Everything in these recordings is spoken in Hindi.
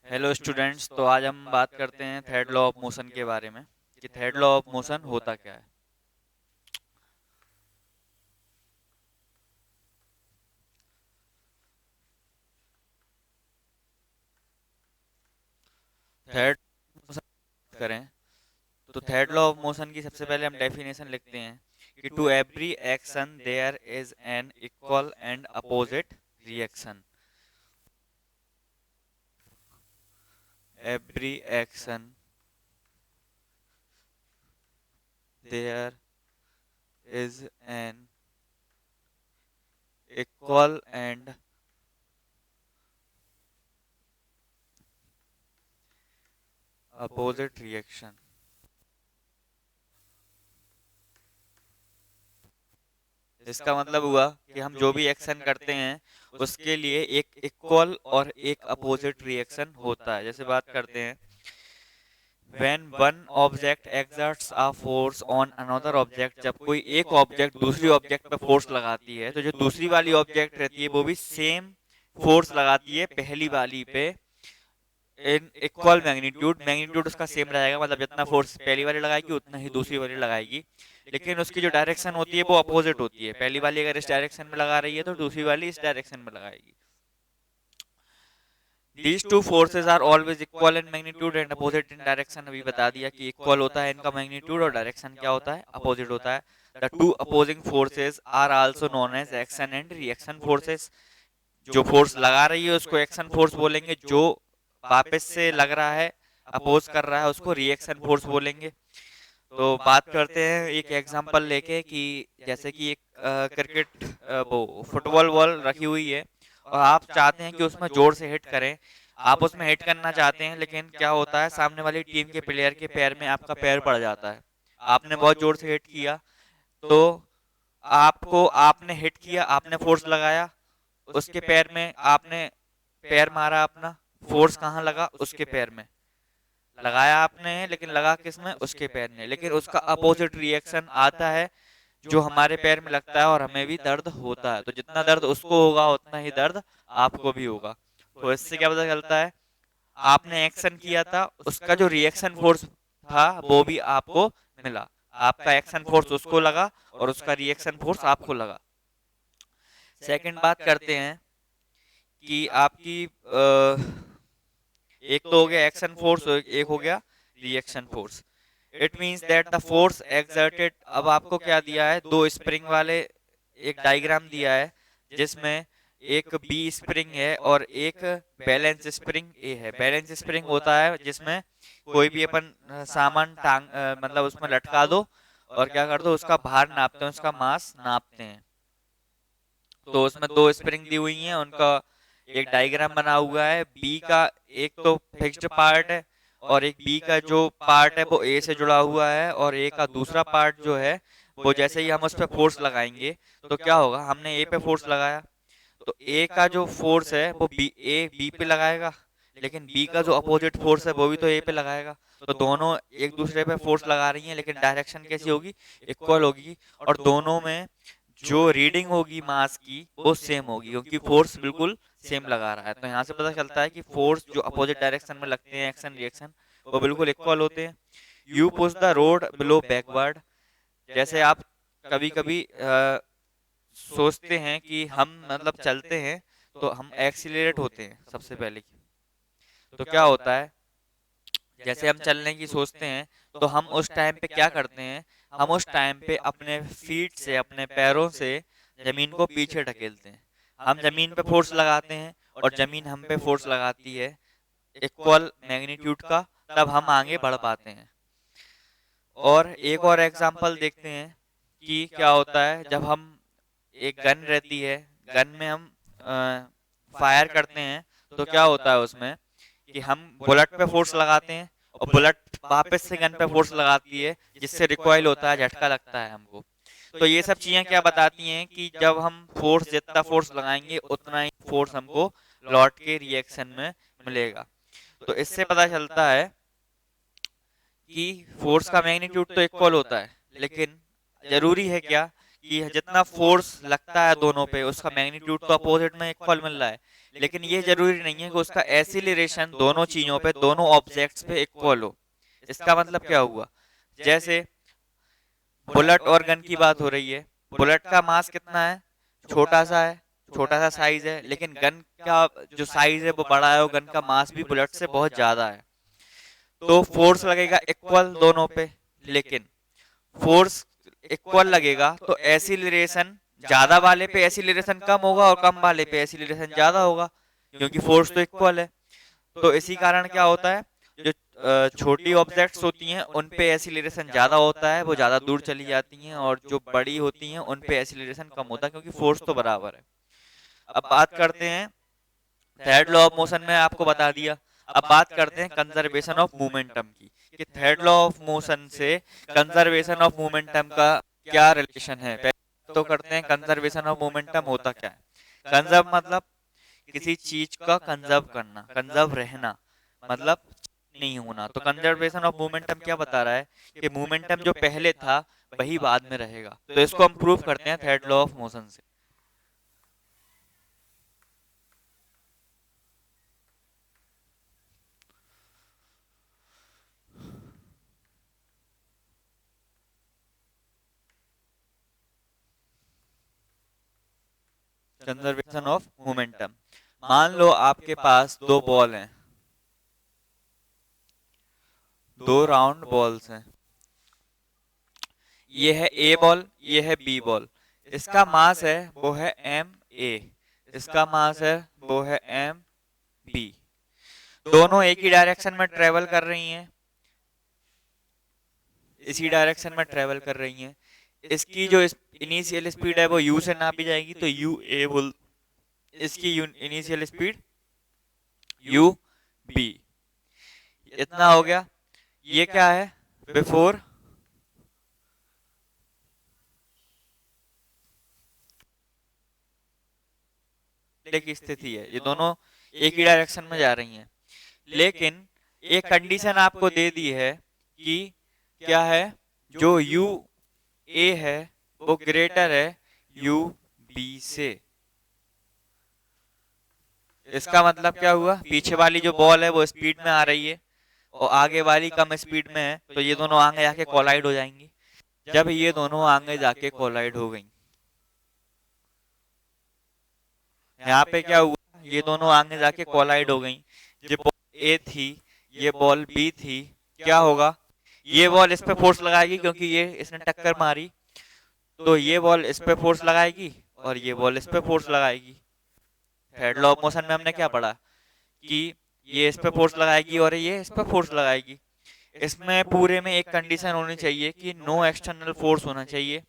हेलो स्टूडेंट्स, तो आज हम बात करते हैं थर्ड लॉ ऑफ मोशन के बारे में कि थर्ड लॉ ऑफ मोशन होता क्या है। थर्ड मोशन करें तो थर्ड लॉ ऑफ मोशन की सबसे पहले हम डेफिनेशन लिखते हैं कि to every action there is an equal and opposite reaction. Every action there is an equal and opposite reaction. इसका मतलब हुआ कि हम जो भी एक्शन करते हैं उसके लिए एक इक्वल और एक अपोजिट रिएक्शन होता है। जैसे बात करते हैं, when one object exerts a force on another object, जब कोई एक ऑब्जेक्ट दूसरी ऑब्जेक्ट पे फोर्स लगाती है तो जो दूसरी वाली ऑब्जेक्ट रहती है वो भी सेम फोर्स लगाती है पहली वाली पे इन इक्वल मैग्नीट्यूड। मैग्नीट्यूड उसका सेम रहेगा, मतलब जितना फोर्स पहली वाली लगाएगी उतना ही दूसरी वाली लगाएगी, लेकिन उसकी जो डायरेक्शन होती है वो अपोजिट होती है। पहली वाली अगर इस डायरेक्शन में लगा रही है तो दूसरी वाली इस डायरेक्शन में लगाएगी। These two forces are always equal in magnitude and opposite in direction। अभी बता दिया कि इक्वल होता है इनका मैग्नीट्यूड और डायरेक्शन क्या होता है, अपोजिट होता है। The two opposing forces are also known as action and reaction forces। जो फोर्स लगा रही है उसको एक्शन फोर्स बोलेंगे, जो वापस से लग रहा है अपोज कर रहा है उसको रिएक्शन फोर्स बोलेंगे। तो बात करते हैं एक एग्जांपल लेके कि जैसे कि एक क्रिकेट वो फुटबॉल बॉल रखी हुई है और आप चाहते हैं कि उसमें जोर से हिट करें। आप उसमें हिट करना चाहते हैं, लेकिन क्या होता है सामने वाली टीम के प्लेयर के पैर में आपका पैर पड़ जाता है। आपने बहुत जोर से हिट किया तो आपको आपने हिट किया, आपने फोर्स लगाया उसके पैर में, आपने पैर मारा अपना, फोर्स कहाँ लगा, उसके पैर में लगाया आपने, लेकिन लगा किस में, उसके पैर में। लेकिन उसका अपोजिट रिएक्शन आता है जो हमारे पैर में लगता है और हमें भी दर्द होता है। तो जितना दर्द उसको होगा उतना ही दर्द आपको भी होगा। तो इससे क्या पता चलता है, आपने एक्शन किया था उसका जो रिएक्शन फोर्स था वो भी आपको मिला। आपका एक्शन फोर्स उसको लगा और उसका रिएक्शन फोर्स आपको लगा। सेकंड बात करते हैं कि आपकी एक तो हो गया एक्शन फोर्स, एक हो गया reaction force. It means that the force exerted, अब आपको क्या दिया है, दो स्प्रिंग वाले एक डायग्राम दिया है जिसमें एक बी स्प्रिंग है और एक बैलेंस स्प्रिंग ए है। बैलेंस स्प्रिंग होता है जिसमें कोई भी अपन सामान टांग मतलब उसमें लटका दो और क्या कर दो, उसका भार नापते हैं, उसका मास नापते हैं। तो उसमें दो स्प्रिंग दी हुई हैं, उनका एक डायग्राम बना हुआ है। बी का एक तो फिक्स्ड पार्ट है और एक बी का जो पार्ट है वो ए से जुड़ा हुआ है, और ए का दूसरा पार्ट जो है वो जैसे ही हम उस पर फोर्स लगाएंगे तो क्या होगा, हमने ए पे फोर्स लगाया तो ए का जो फोर्स है वो बी पे लगाएगा, लेकिन बी का जो अपोजिट फोर्स है वो भी तो ए पे लगाएगा। तो दोनों एक दूसरे पे फोर्स लगा रही हैं, लेकिन डायरेक्शन कैसी होगी, इक्वल होगी। और दोनों में जो रीडिंग होगी मास की वो सेम होगी, क्योंकि फोर्स बिल्कुल सेम लगा रहा है। तो यहाँ से पता चलता है कि फोर्स जो अपोजिट डायरेक्शन में लगते हैं, एक्शन रिएक्शन, वो बिल्कुल इक्वल होते हैं। You push the road below backward, जैसे आप कभी कभी सोचते हैं कि हम मतलब चलते हैं तो हम एक्सीलरेट होते हैं सबसे पहले। तो क्या होता है, जैसे हम चलने की सोचते हैं तो हम उस टाइम पे क्या करते हैं, हम उस टाइम पे अपने फीट से, अपने पैरों से जमीन को पीछे ढकेलते हैं। हम जमीन पे फोर्स लगाते हैं और जमीन हम पे फोर्स लगाती है इक्वल मैग्नीट्यूड का, तब हम आगे बढ़ पाते हैं। और एक और एग्जांपल देखते हैं कि क्या होता है जब हम, एक गन रहती है, गन में हम फायर करते हैं तो क्या होता है उसमें कि हम बुलेट पे फोर्स लगाते हैं और बुलेट वापस से गन पे फोर्स लगाती है, जिससे रिकॉइल होता है, झटका लगता है हमको। तो ये सब चीजें क्या बताती हैं कि जब हम फोर्स, जितना फोर्स लगाएंगे उतना ही फोर्स हमको लौट के रिएक्शन में मिलेगा। तो इससे पता चलता है कि फोर्स का मैग्नीट्यूड तो इक्वल होता है, लेकिन जरूरी है क्या कि जितना फोर्स लगता है दोनों पे उसका मैग्नीट्यूड तो अपोजिट में इक्वल मिल रहा है, लेकिन ये जरूरी नहीं है कि उसका एसिलरेशन दोनों चीजों पे, दोनों ऑब्जेक्ट्स पे इक्वल हो। इसका मतलब क्या हुआ, जैसे बुलेट और गन की बात हो रही है, बुलेट का मास कितना है, छोटा सा है, छोटा सा साइज है, लेकिन गन का जो साइज है वो बड़ा है और गन का मास भी बुलेट से बहुत ज्यादा है। तो फोर्स लगेगा इक्वल दोनों पे, लेकिन फोर्स इक्वल लगेगा तो एसिलरेशन ज्यादा वाले पे एसिलरेशन कम होगा और कम वाले पे एसिलरेशन ज्यादा होगा, क्योंकि फोर्स तो इक्वल है। तो इसी कारण क्या होता है, जो छोटी ऑब्जेक्ट्स होती हैं उन पे एसिलरेशन ज्यादा होता है, वो ज्यादा दूर चली जाती हैं, और जो बड़ी होती हैं उन पे एसिलरेशन कम होता है, क्योंकि फोर्स तो बराबर है। अब बात करते हैं, थर्ड लॉ ऑफ मोशन में आपको बता दिया। अब बात करते हैं कंजर्वेशन ऑफ मोमेंटम की, कि थर्ड लॉ ऑफ मोशन से कंजर्वेशन ऑफ मोमेंटम का क्या रिलेशन है। पहले तो करते हैं कंजर्वेशन ऑफ मोमेंटम होता क्या है। कंजर्व मतलब किसी चीज का कंजर्व करना, कंजर्व रहना मतलब नहीं होना। तो कंजर्वेशन ऑफ मोमेंटम क्या बता रहा है कि मोमेंटम जो पहले था वही बाद में रहेगा। तो इसको हम प्रूव करते हैं थर्ड लॉ ऑफ मोशन से। कंजर्वेशन ऑफ मोमेंटम, मान लो आपके पास दो बॉल हैं, दो राउंड बॉल्स हैं, ये है ए बॉल, ये है बी बॉल। इसका मास है वो है एम ए, इसका मास है वो है एम बी। दोनों एक ही डायरेक्शन में ट्रेवल कर रही हैं, इसी डायरेक्शन में ट्रेवल कर रही हैं। इसकी जो इनिशियल स्पीड है वो यू से नापी जाएगी, तो यू ए बोल, इसकी इनिशियल स्पीड यू बी। इतना हो गया। ये क्या है, बिफोर की स्थिति है, ये दोनों एक ही डायरेक्शन में जा रही हैं। लेकिन एक कंडीशन आपको दे दी है कि क्या है, जो यू ए है वो ग्रेटर है यू बी से। इसका मतलब क्या हुआ, पीछे वाली जो बॉल है वो स्पीड में आ रही है और आगे वाली कम स्पीड में है, तो ये दोनों आगे जाके कोलाइड हो जाएंगी। जब ये दोनों आगे जाके कोलाइड हो गई, यहाँ पे क्या हुआ, ये दोनों आगे जाके कोलाइड हो गई। ये बॉल ए थी, ये बॉल बी थी, क्या होगा, ये बॉल इस पे फोर्स लगाएगी क्योंकि ये इसने टक्कर मारी, तो ये बॉल इस पे फोर्स लगाएगी और ये बॉल इस पे फोर्स लगाएगी। थर्ड लॉ ऑफ मोशन में हमने क्या पढ़ा कि ये इस पे फोर्स लगाएगी और ये इस पे फोर्स लगाएगी। इसमें पूरे में एक कंडीशन होनी चाहिए कि नो एक्सटर्नल फोर्स होना चाहिए।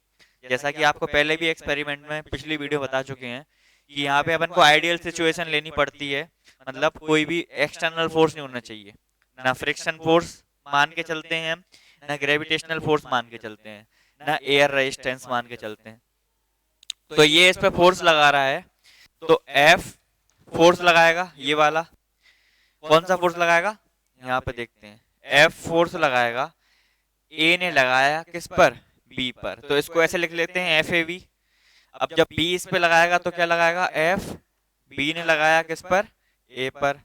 जैसा कि आपको पहले भी एक्सपेरिमेंट में पिछली वीडियो बता चुके हैं कि यहाँ पे अपन को आइडियल सिचुएशन लेनी पड़ती है, मतलब कोई भी एक्सटर्नल फोर्स नहीं होना चाहिए। ना फ्रिक्शन फोर्स मान के चलते हैं हम, ना ग्रेविटेशनल फोर्स मान के चलते हैं, ना एयर रेजिस्टेंस मान के चलते हैं। तो ये इस पे फोर्स लगा रहा है, तो एफ फोर्स लगाएगा, ये वाला कौन सा फोर्स लगाएगा, यहाँ पे देखते हैं, एफ फोर्स लगाएगा। ए ने लगाया किस पर, बी पर, तो इसको ऐसे लिख लेते हैं एफ ए बी। अब जब बी इस पे लगाएगा तो क्या लगाएगा, एफ बी ने लगाया किस पर, ए पर,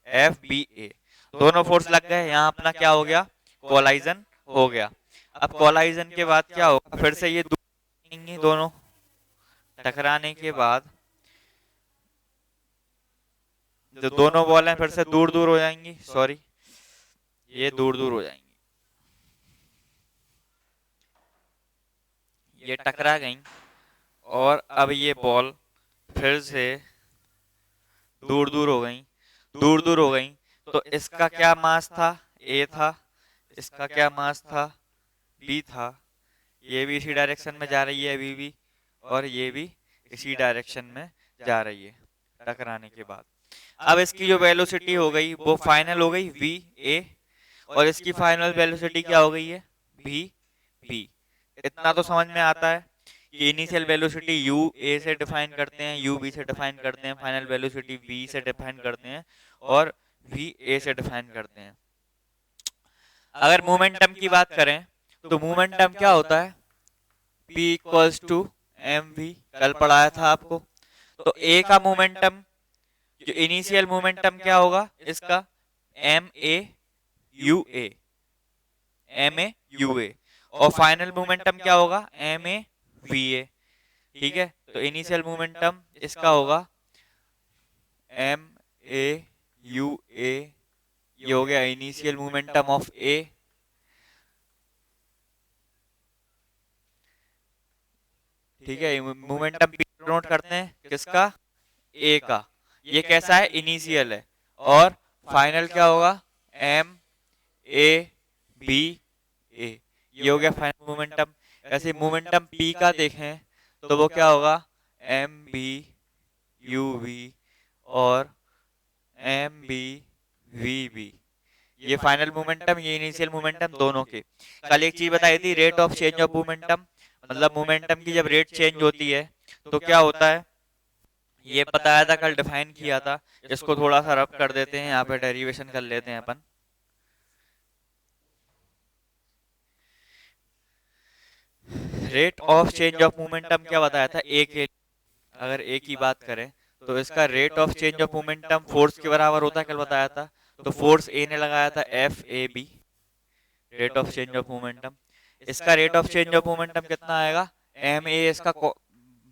एफ बी ए, दोनों फोर्स लग गए। यहाँ अपना क्या हो गया, कोलाइजन हो गया। अब कोलाइजन के बाद क्या होगा, फिर से ये दूर दोनों टकराने के बाद जो दोनों बॉल हैं फिर से दूर दूर हो जाएंगी, सॉरी ये दूर दूर हो जाएंगी, ये टकरा गई और अब ये बॉल फिर से दूर दूर हो गई, दूर दूर हो गई। तो इसका क्या मास था, ए था, इसका क्या मास था, बी था। ये भी इसी डायरेक्शन में जा रही है अभी भी, और ये भी इसी डायरेक्शन में जा रही है टकराने के बाद। अब इसकी जो वेलोसिटी हो गई वो फाइनल हो गई वी ए, और इसकी फाइनल वेलोसिटी क्या हो गई है, वी बी। इतना तो समझ में आता है कि इनिशियल वेलोसिटी यू ए से डिफाइन करते हैं, यू बी से डिफाइन करते हैं, फाइनल वेलोसिटी वी से डिफाइन करते हैं और वी ए से डिफाइन करते हैं। अगर मोमेंटम की बात करें तो मोमेंटम क्या होता है, P equals to M V, कल पढ़ाया था आपको। तो ए का मोमेंटम जो इनिशियल मोमेंटम क्या होगा इसका, M A U A, M A U A, और फाइनल मोमेंटम क्या होगा, एम ए वी ए। ठीक है, तो इनिशियल मोमेंटम इसका होगा एम ए यू ए, ये हो गया इनिशियल मोमेंटम ऑफ ए। ठीक है, मोमेंटम पी नोट करते हैं किसका, ए का, ये कैसा है, इनिशियल है। और फाइनल क्या होगा, एम ए बी ए, ये हो गया फाइनल मोमेंटम। ऐसे मोमेंटम पी का देखें तो वो क्या होगा, एम बी यू वी और एम बी वी बी, ये फाइनल मोमेंटम, ये इनिशियल मोमेंटम दोनों के। कल एक चीज बताई थी, rate of change of momentum, मतलब मोमेंटम की जब रेट चेंज होती है तो क्या होता है, ये बताया था, कल डिफाइन किया था। इसको थोड़ा सा रब कर देते हैं, यहाँ पे डेरिवेशन कर लेते हैं अपन। Rate of change of momentum क्या बताया था, ए के, अगर ए की बात करें तो इसका rate of change of momentum force के बराबर होता है, कल बताया था। तो फोर्स ए ने लगाया था F A B, rate of change of momentum. इसका rate of change of momentum कितना आएगा, एम ए इसका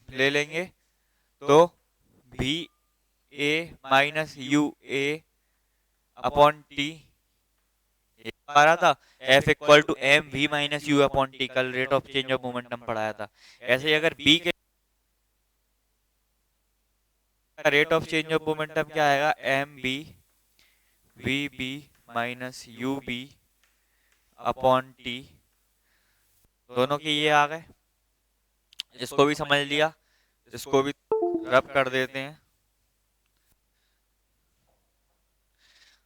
ले लेंगे तो B A minus U A upon T, आ रहा था F equal to M V minus U upon T, कल rate of change of momentum पढ़ाया था। ऐसे ही अगर बी के rate of change of momentum क्या आएगा, M B V B minus U B upon T, दोनों के ये आ गए। इसको भी समझ लिया, इसको भी रब कर देते हैं।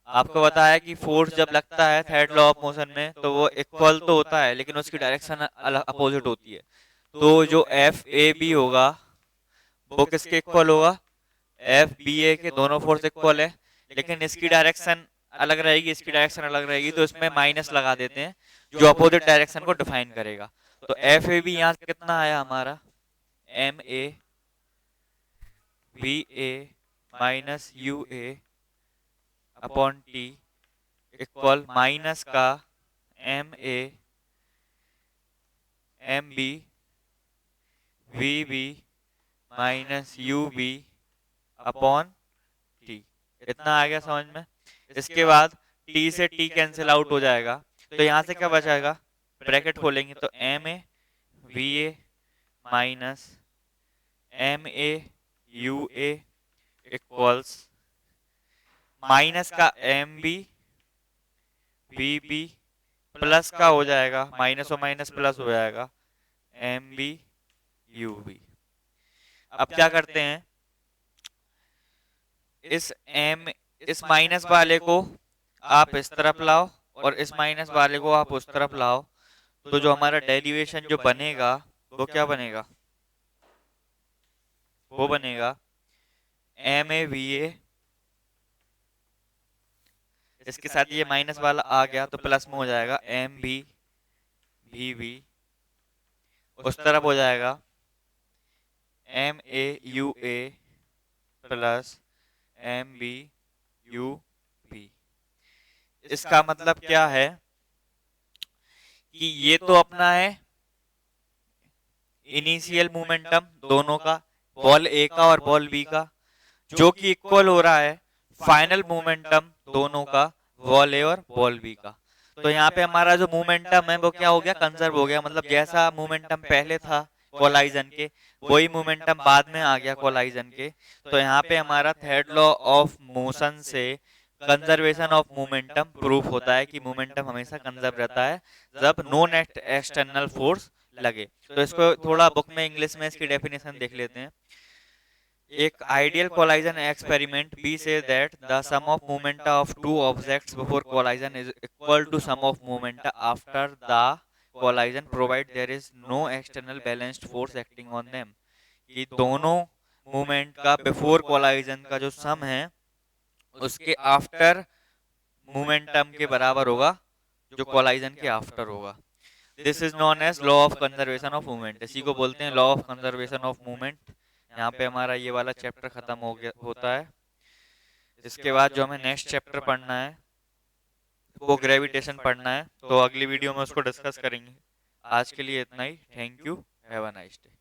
आपको बताया कि फोर्स जब लगता है थर्ड लॉ ऑफ मोशन में तो वो इक्वल तो होता है लेकिन उसकी डायरेक्शन अपोजिट होती है। तो जो एफ ए बी होगा वो किसके इक्वल होगा, एफ बी ए के, दोनों फोर्स इक्वल है लेकिन इसकी डायरेक्शन अलग रहेगी, इसकी डायरेक्शन अलग रहेगी, तो इसमें माइनस लगा देते हैं जो अपोजिट डायरेक्शन को डिफाइन करेगा। तो एफ ए बी यहाँ से कितना आया हमारा, M A B A minus U A upon T equal minus का M A M B V B minus U B upon T, इतना आ गया समझ में। इसके बाद टी से टी कैंसिल आउट हो जाएगा, तो यहाँ से क्या बचाएगा, ब्रैकेट खोलेंगे तो M A V A minus M A U A equals minus का M B V B plus का हो जाएगा, माइनस और माइनस प्लस हो जाएगा, एम बी यू बी। अब क्या करते हैं, इस माइनस वाले को आप इस तरफ लाओ और इस माइनस वाले को आप उस तरफ लाओ, तो जो हमारा डेरिवेशन जो बनेगा वो क्या बनेगा, वो बनेगा एम ए वी ए, इसके साथ ये माइनस वाला आ गया तो प्लस में हो जाएगा एम बी वी बी, उस तरफ हो जाएगा M A U A plus M B U B. इसका मतलब क्या है कि ये तो अपना है इनिशियल मोमेंटम दोनों का, बॉल ए का और बॉल बी का, जो कि इक्वल हो रहा है फाइनल मोमेंटम दोनों का, बॉल ए और बॉल बी का। तो यहाँ पे हमारा जो मोमेंटम है वो क्या हो गया, कंजर्व हो गया, मतलब जैसा मोमेंटम पहले था कोलाइजन के वही मोमेंटम बाद में आ गया कोलाइजन के। तो यहाँ पे हमारा थर्ड लॉ ऑफ मोशन से कंजर्वेशन ऑफ मोमेंटम प्रूफ होता है कि मोमेंटम हमेशा कंजर्व रहता है जब नो नेट एक्सटर्नल फोर्स लगे। तो इसको थोड़ा बुक में इंग्लिश में इसकी डेफिनेशन देख लेते हैं। एक आइडियल कोलाइजन एक्सपेरिमेंट बी से that the sum of momenta of two objects before collision is equal to sum of momenta after the collision provide there is no external balanced force acting on them, कि दोनों मोमेंट का बिफोर कोलाइजन का जो सम है उसके आफ्टर मोमेंटम के बराबर होगा जो कोलाइजन के आफ्टर होगा। This is known as law of conservation of movement, इसी को बोलते हैं law of conservation of movement. यहाँ पे हमारा ये वाला चैप्टर खत्म हो गया होता है। इसके बाद जो हमें नेक्स्ट चैप्टर पढ़ना है वो ग्रेविटेशन पढ़ना है, तो अगली वीडियो में उसको डिस्कस करेंगे। आज के लिए इतना ही। Thank you. Have a nice day.